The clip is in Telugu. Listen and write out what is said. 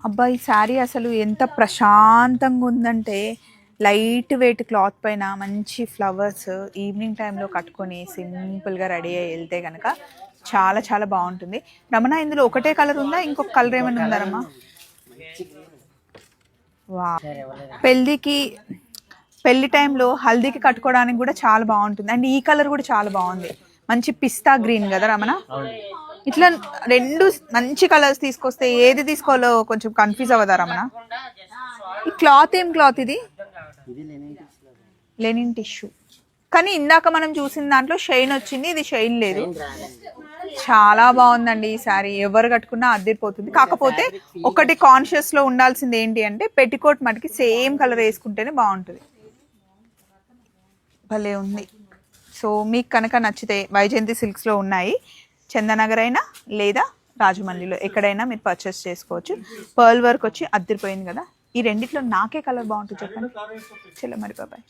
అబ్బా ఈ శారీ అసలు ఎంత ప్రశాంతంగా ఉందంటే, లైట్ వెయిట్ క్లాత్ పైన మంచి ఫ్లవర్స్ ఈవినింగ్ టైంలో కట్టుకొని సింపుల్గా రెడీ అయ్యి వెళ్తే కనుక చాలా చాలా బాగుంటుంది. రమణ, ఇందులో ఒకటే కలర్ ఉందా, ఇంకొక కలర్ ఏమైనా ఉందా రమ్మా? వా, పెళ్లి టైంలో హల్దీకి కట్టుకోవడానికి కూడా చాలా బాగుంటుంది. అండ్ ఈ కలర్ కూడా చాలా బాగుంది, మంచి పిస్తా గ్రీన్ కదా రమణ. ఇట్లా రెండు మంచి కలర్స్ తీసుకొస్తే ఏది తీసుకోవాలో కొంచెం కన్ఫ్యూజ్ అవ్వదా రమణ? ఈ క్లాత్ ఏం క్లాత్ ఇది? Linen tissue. కానీ ఇందాక మనం చూసిన దాంట్లో షైన్ వచ్చింది, ఇది షైన్ లేదు. చాలా బాగుందండి ఈ శారీ, ఎవరు కట్టుకున్నా అద్దరిపోతుంది. కాకపోతే ఒకటి కాన్షియస్ లో ఉండాల్సింది ఏంటి అంటే, పెట్టికోట్ మటుకి సేమ్ కలర్ వేసుకుంటేనే బాగుంటుంది. భలే ఉంది. సో మీకు కనుక నచ్చితే వైజయంతి సిల్క్స్లో ఉన్నాయి, చందనగర్ అయినా లేదా రాజమండ్రిలో ఎక్కడైనా మీరు పర్చేస్ చేసుకోవచ్చు. పర్ల్ వర్క్ వచ్చి అద్దరిపోయింది కదా. ఈ రెండిట్లో నాకే కలర్ బాగుంటుంది చెప్పండి. చలో మరి బాబాయ్.